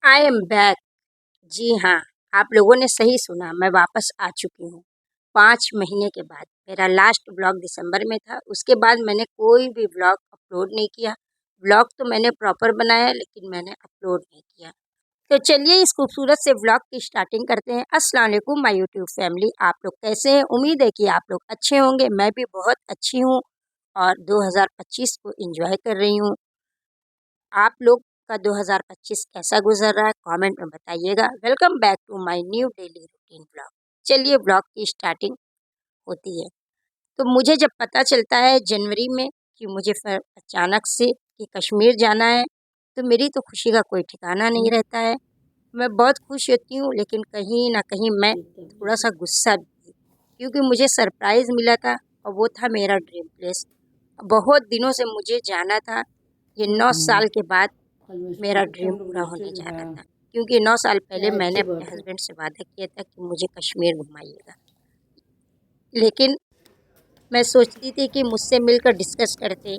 I am back. जी हाँ, आप लोगों ने सही सुना, मैं वापस आ चुकी हूँ 5 महीने के बाद। मेरा लास्ट ब्लॉग दिसंबर में था। उसके बाद मैंने कोई भी ब्लॉग अपलोड नहीं किया। ब्लॉग तो मैंने प्रॉपर बनाया लेकिन मैंने अपलोड नहीं किया। तो चलिए इस खूबसूरत से ब्लॉग की स्टार्टिंग करते हैं। अस्सलाम वालेकुम माय यूट्यूब फैमिली, आप लोग कैसे हैं? उम्मीद है कि आप लोग अच्छे होंगे। मैं भी बहुत अच्छी हूँ और 2025 को एंजॉय कर रही हूँ। आप लोग का 2025 कैसा गुजर रहा है कमेंट में बताइएगा। Welcome back to my new daily routine blog. चलिए ब्लॉग की स्टार्टिंग होती है। तो मुझे जब पता चलता है जनवरी में कि मुझे फिर अचानक से कि कश्मीर जाना है, तो मेरी तो खुशी का कोई ठिकाना नहीं रहता है। मैं बहुत खुश होती हूँ लेकिन कहीं ना कहीं मैं थोड़ा सा गुस्सा भी थी, क्योंकि मुझे सरप्राइज़ मिला था और वो था मेरा ड्रीम प्लेस। बहुत दिनों से मुझे जाना था। ये 9 साल के बाद मेरा ड्रीम पूरा होने जा रहा था, क्योंकि 9 साल पहले मैंने अपने हस्बैंड से वादा किया था कि मुझे कश्मीर घुमाइएगा। लेकिन मैं सोचती थी कि मुझसे मिलकर डिस्कस करते,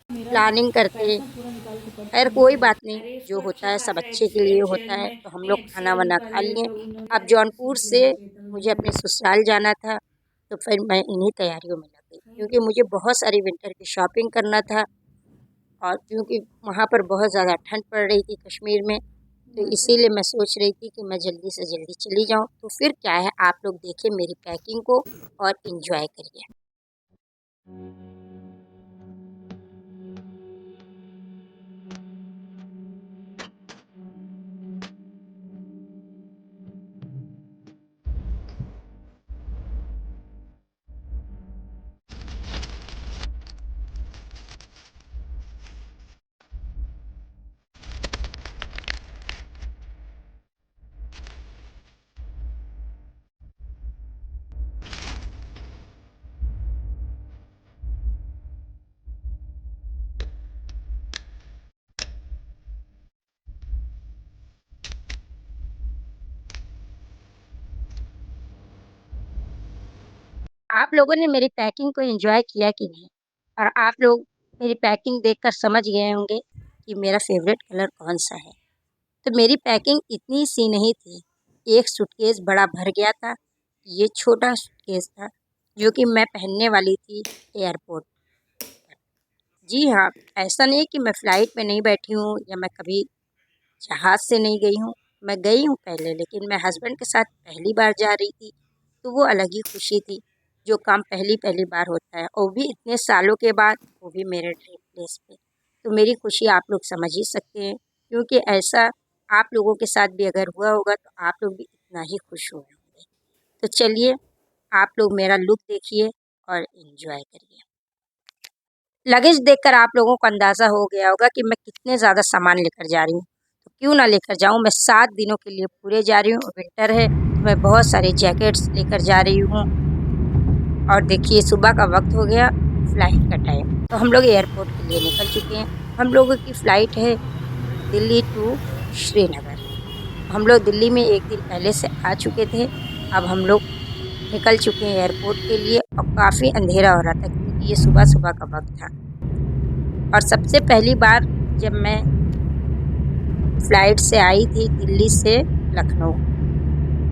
प्लानिंग करते। खैर कोई बात नहीं, जो होता है सब अच्छे के लिए होता है। तो हम लोग खाना वाना खा लिए। अब जौनपुर से मुझे अपने ससुराल जाना था, तो फिर मैं इन्हीं तैयारियों में लग गई, क्योंकि मुझे बहुत सारी विंटर की शॉपिंग करना था। और क्योंकि वहाँ पर बहुत ज़्यादा ठंड पड़ रही थी कश्मीर में, तो इसीलिए मैं सोच रही थी कि मैं जल्दी से जल्दी चली जाऊँ। तो फिर क्या है, आप लोग देखिए मेरी पैकिंग को और इन्जॉय करिए। आप लोगों ने मेरी पैकिंग को एंजॉय किया कि नहीं? और आप लोग मेरी पैकिंग देखकर समझ गए होंगे कि मेरा फेवरेट कलर कौन सा है। तो मेरी पैकिंग इतनी सी नहीं थी। एक सूटकेस बड़ा भर गया था। ये छोटा सूटकेस था जो कि मैं पहनने वाली थी एयरपोर्ट। जी हाँ, ऐसा नहीं कि मैं फ़्लाइट में नहीं बैठी हूँ या मैं कभी जहाज़ से नहीं गई हूँ। मैं गई हूँ पहले, लेकिन मैं हस्बैंड के साथ पहली बार जा रही थी, तो वो अलग ही खुशी थी। जो काम पहली पहली बार होता है और वो भी इतने सालों के बाद, वो भी मेरे ड्रीम प्लेस पे। तो मेरी खुशी आप लोग समझ ही सकते हैं, क्योंकि ऐसा आप लोगों के साथ भी अगर हुआ होगा तो आप लोग भी इतना ही खुश हुए होंगे। तो चलिए आप लोग मेरा लुक देखिए और एंजॉय करिए। लगेज देखकर आप लोगों को अंदाज़ा हो गया होगा कि मैं कितने ज़्यादा सामान लेकर जा रही हूँ। तो क्यों ना लेकर जाऊँ, मैं 7 दिनों के लिए पूरे जा रही हूँ। विंटर है तो मैं बहुत सारे जैकेट्स लेकर जा रही हूँ। और देखिए सुबह का वक्त हो गया, फ़्लाइट का टाइम, तो हम लोग एयरपोर्ट के लिए निकल चुके हैं। हम लोगों की फ़्लाइट है दिल्ली टू श्रीनगर। हम लोग दिल्ली में एक दिन पहले से आ चुके थे। अब हम लोग निकल चुके हैं एयरपोर्ट के लिए और काफ़ी अंधेरा हो रहा था, क्योंकि ये सुबह सुबह का वक्त था। और सबसे पहली बार जब मैं फ़्लाइट से आई थी दिल्ली से लखनऊ,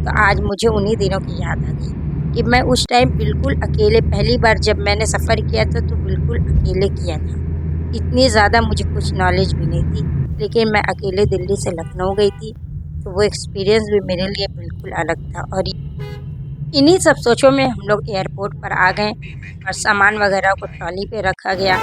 तो आज मुझे उन्हीं दिनों की याद आ गई कि मैं उस टाइम बिल्कुल अकेले, पहली बार जब मैंने सफ़र किया था तो बिल्कुल अकेले किया था। इतनी ज़्यादा मुझे कुछ नॉलेज भी नहीं थी, लेकिन मैं अकेले दिल्ली से लखनऊ गई थी, तो वो एक्सपीरियंस भी मेरे लिए बिल्कुल अलग था। और इन्हीं सब सोचों में हम लोग एयरपोर्ट पर आ गए और सामान वगैरह को ट्रॉली पे रखा गया।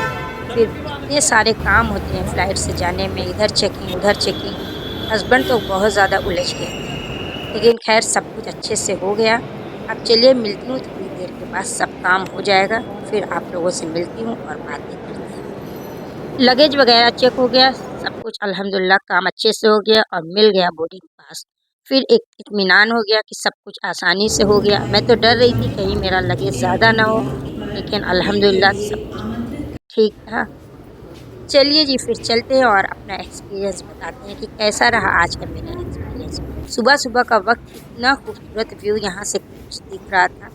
फिर इतने सारे काम होते हैं फ़्लाइट से जाने में, इधर चेकिंग उधर चेकिंग। हस्बैंड तो बहुत ज़्यादा उलझ गए थे, लेकिन खैर सब कुछ अच्छे से हो गया। अब चलिए मिलती हूँ थोड़ी देर के बाद, सब काम हो जाएगा, फिर आप लोगों से मिलती हूँ और बातें करते हैं। लगेज वगैरह चेक हो गया, सब कुछ अल्हम्दुलिल्लाह काम अच्छे से हो गया और मिल गया बोर्डिंग पास। फिर एक इत्मीनान हो गया कि सब कुछ आसानी से हो गया। मैं तो डर रही थी कहीं मेरा लगेज ज़्यादा ना हो, लेकिन अल्हम्दुलिल्लाह सब कुछ ठीक था। चलिए जी फिर चलते हैं और अपना एक्सपीरियंस बताते हैं कि कैसा रहा आज का मेरा एक्सपीरियंस। सुबह सुबह का वक्त, इतना खूबसूरत व्यू यहाँ से कुछ दिख रहा था।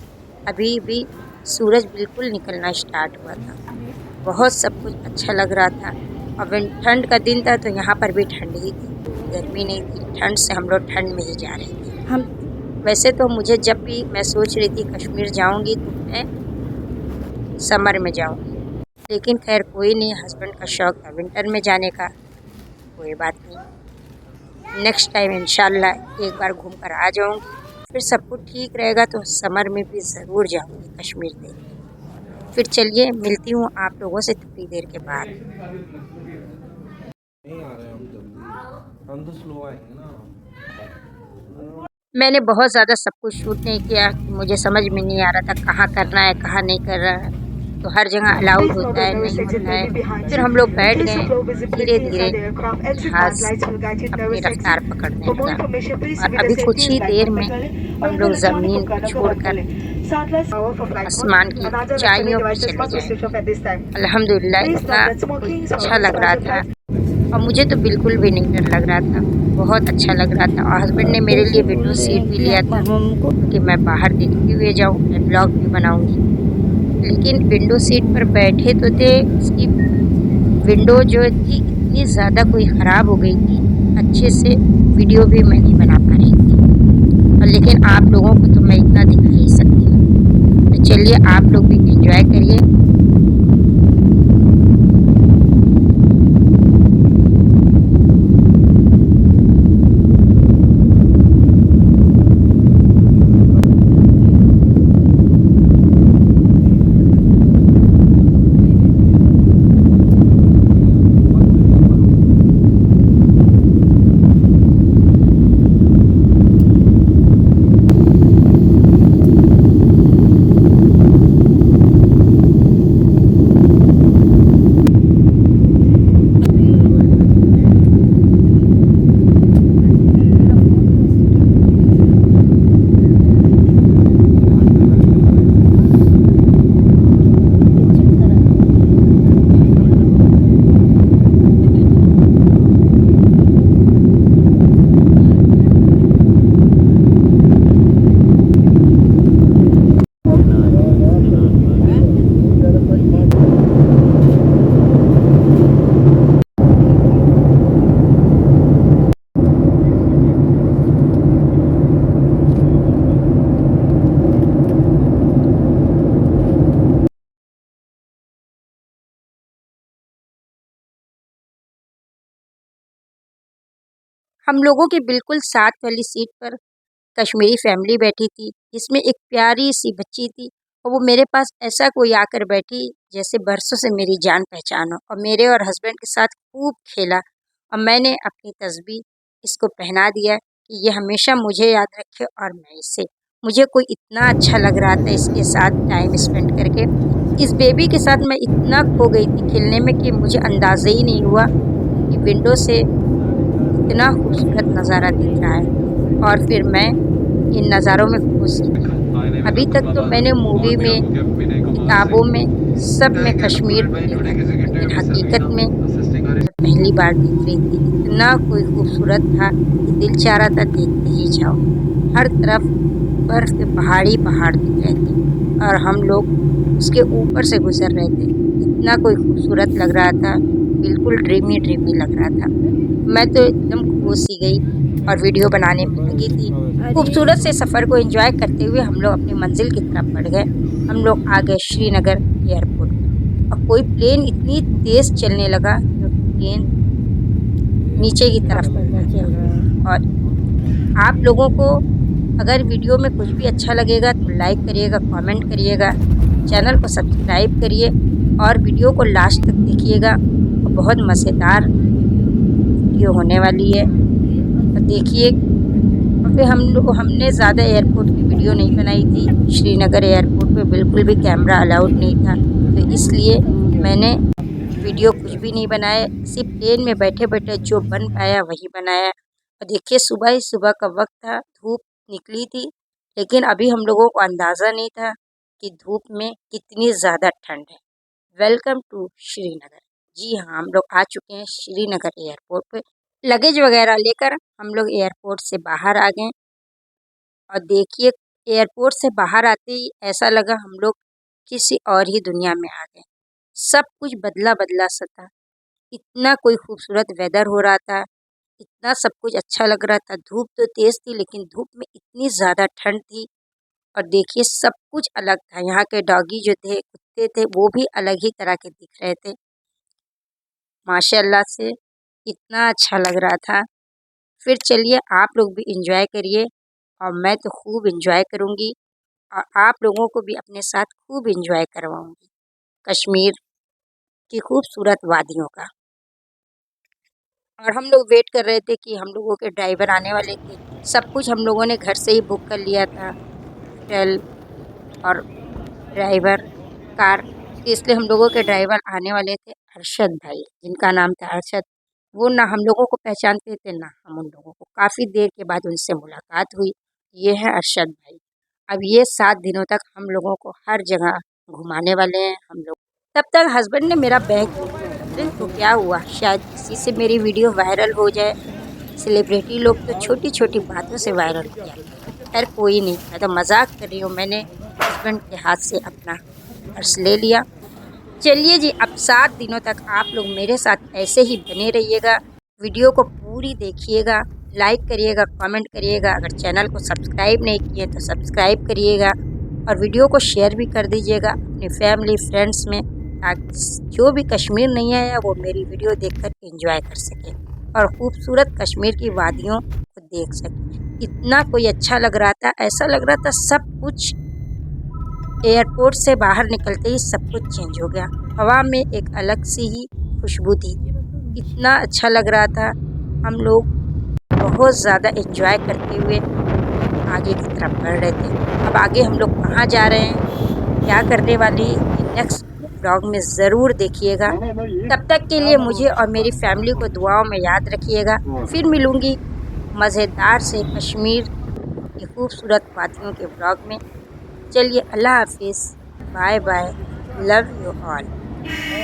अभी भी सूरज बिल्कुल निकलना स्टार्ट हुआ था। बहुत सब कुछ अच्छा लग रहा था। अब ठंड का दिन था तो यहाँ पर भी ठंड ही थी, गर्मी नहीं थी। ठंड से हम लोग ठंड में ही जा रहे थे। हम वैसे तो मुझे जब भी मैं सोच रही थी कश्मीर जाऊंगी तो मैं समर में जाऊंगी, लेकिन खैर कोई नहीं, हस्बैंड का शौक था विंटर में जाने का, कोई बात नहीं। नेक्स्ट टाइम इंशाल्लाह एक बार घूम कर आ जाऊंगी, फिर सब कुछ ठीक रहेगा तो समर में भी ज़रूर जाऊंगी कश्मीर देखने। फिर चलिए मिलती हूँ आप लोगों से थोड़ी देर के बाद। नहीं आ रहे हम जल्दी, हम तो स्लो आएंगे ना। मैंने बहुत ज़्यादा सब कुछ शूट नहीं किया, मुझे समझ में नहीं आ रहा था कहाँ करना है कहाँ नहीं कर रहा है, तो हर जगह अलाउड होता है नहीं होता है। फिर हम लोग बैठ गए, धीरे धीरे जहाज़ अपनी रफ्तार पकड़ने लगा और अभी कुछ ही देर में हम लोग ज़मीन को छोड़कर आसमान की ऊंचाइयों पर चले जाएंगे। अल्हम्दुलिल्लाह इतना अच्छा लग रहा था और मुझे तो बिल्कुल भी नहीं डर लग रहा था, बहुत अच्छा लग रहा था। और हस्बैंड ने मेरे लिए विंडो सीट भी लिया था कि मैं बाहर देखते हुए जाऊं, मैं ब्लॉग भी बनाऊंगी। लेकिन विंडो सीट पर बैठे तो थे, उसकी विंडो जो थी इतनी ज़्यादा कोई ख़राब हो गई थी, अच्छे से वीडियो भी मैं नहीं बना पा रही थी। और लेकिन आप लोगों को तो मैं इतना दिखा ही सकती हूँ, तो चलिए आप लोग भी एंजॉय करिए। हम लोगों के बिल्कुल साथ वाली सीट पर कश्मीरी फैमिली बैठी थी, जिसमें एक प्यारी सी बच्ची थी और वो मेरे पास ऐसा कोई आकर बैठी जैसे बरसों से मेरी जान पहचान हो, और मेरे और हस्बैंड के साथ खूब खेला। और मैंने अपनी तस्बीह इसको पहना दिया कि ये हमेशा मुझे याद रखे और मैं इसे, मुझे कोई इतना अच्छा लग रहा था इसके साथ टाइम स्पेंड करके। इस बेबी के साथ मैं इतना खो गई थी खेलने में कि मुझे अंदाज़ा ही नहीं हुआ कि विंडो से इतना खूबसूरत नज़ारा दिख रहा है। और फिर मैं इन नज़ारों में खो सी गई। अभी तक तो मैंने मूवी में, किताबों में, सब में कश्मीर को देखा था, लेकिन हकीकत में मैं पहली बार देख रही थी। इतना कोई खूबसूरत था कि दिल चाह रहा था देखते ही जाओ। हर तरफ बर्फ के पहाड़ ही पहाड़ दिख रहे थे और हम लोग उसके ऊपर से गुजर रहे थे। इतना कोई खूबसूरत लग रहा था, बिल्कुल ड्रीमी ड्रीमी लग रहा था। मैं तो एकदम खो सी गई और वीडियो बनाने में लगी थी। खूबसूरत से सफ़र को एंजॉय करते हुए हम लोग अपनी मंजिल की तरफ बढ़ गए। हम लोग आ गए श्रीनगर एयरपोर्ट पर और कोई प्लेन इतनी तेज़ चलने लगा जो कि प्लेन नीचे की तरफ आ गया। और आप लोगों को अगर वीडियो में कुछ भी अच्छा लगेगा तो लाइक करिएगा, कमेंट करिएगा, चैनल को सब्सक्राइब करिए और वीडियो को लास्ट तक देखिएगा। और बहुत मज़ेदार वीडियो होने वाली है, और देखिए। और फिर हमने ज़्यादा एयरपोर्ट की वीडियो नहीं बनाई थी, श्रीनगर एयरपोर्ट पे बिल्कुल भी कैमरा अलाउड नहीं था, तो इसलिए मैंने वीडियो कुछ भी नहीं बनाया, सिर्फ प्लेन में बैठे बैठे जो बन पाया वही बनाया। और देखिए सुबह ही सुबह का वक्त था, धूप निकली थी, लेकिन अभी हम लोगों को अंदाज़ा नहीं था कि धूप में कितनी ज़्यादा ठंड है। Welcome to Srinagar. जी हाँ, हम लोग आ चुके हैं श्रीनगर एयरपोर्ट पे। लगेज वगैरह लेकर हम लोग एयरपोर्ट से बाहर आ गए और देखिए एयरपोर्ट से बाहर आते ही ऐसा लगा हम लोग किसी और ही दुनिया में आ गए। सब कुछ बदला बदला सा था। इतना कोई खूबसूरत वेदर हो रहा था, इतना सब कुछ अच्छा लग रहा था। धूप तो तेज़ थी लेकिन धूप में इतनी ज़्यादा ठंड थी। और देखिए सब कुछ अलग था, यहाँ के डॉगी जो थे, कुत्ते थे, वो भी अलग ही तरह के दिख रहे थे। माशाअल्लाह से इतना अच्छा लग रहा था। फिर चलिए आप लोग भी एंजॉय करिए और मैं तो खूब एंजॉय करूँगी और आप लोगों को भी अपने साथ खूब एंजॉय करवाऊँगी कश्मीर की खूबसूरत वादियों का। और हम लोग वेट कर रहे थे कि हम लोगों के ड्राइवर आने वाले थे। सब कुछ हम लोगों ने घर से ही बुक कर लिया था, होटल और ड्राइवर, कार। तो इसलिए हम लोगों के ड्राइवर आने वाले थे अरशद भाई, जिनका नाम था अरशद। वो ना हम लोगों को पहचानते थे ना हम उन लोगों को। काफ़ी देर के बाद उनसे मुलाकात हुई। ये है अरशद भाई। अब ये 7 दिनों तक हम लोगों को हर जगह घुमाने वाले हैं हम लोग। तब तक हस्बैंड ने मेरा बैग ढूंढ लिया। अरे तो क्या हुआ, शायद इसी से मेरी वीडियो वायरल हो जाए। सेलिब्रिटी लोग तो छोटी छोटी बातों से वायरल हो जाते हैं। खैर कोई नहीं, मैं तो मजाक कर रही हूँ। मैंने हस्बैंड के हाथ से अपना पर्स ले लिया। चलिए जी, अब 7 दिनों तक आप लोग मेरे साथ ऐसे ही बने रहिएगा। वीडियो को पूरी देखिएगा, लाइक करिएगा, कमेंट करिएगा। अगर चैनल को सब्सक्राइब नहीं किए तो सब्सक्राइब करिएगा और वीडियो को शेयर भी कर दीजिएगा अपनी फैमिली फ्रेंड्स में, ताकि जो भी कश्मीर नहीं आया वो मेरी वीडियो देखकर एंजॉय कर सके और खूबसूरत कश्मीर की वादियों को देख सके। इतना कोई अच्छा लग रहा था, ऐसा लग रहा था सब कुछ एयरपोर्ट से बाहर निकलते ही सब कुछ चेंज हो गया। हवा में एक अलग सी ही खुशबू थी। इतना अच्छा लग रहा था। हम लोग बहुत ज़्यादा एंजॉय करते हुए आगे की तरफ बढ़ रहे थे। अब आगे हम लोग कहाँ जा रहे हैं, क्या करने वाली, ये नेक्स्ट ब्लॉग में ज़रूर देखिएगा। तब तक के लिए मुझे और मेरी फैमिली को दुआओं में याद रखिएगा। फिर मिलूँगी मज़ेदार से कश्मीर की खूबसूरत वादियों के ब्लॉग में। चलिए अल्लाह हाफिज़, bye bye, love you all.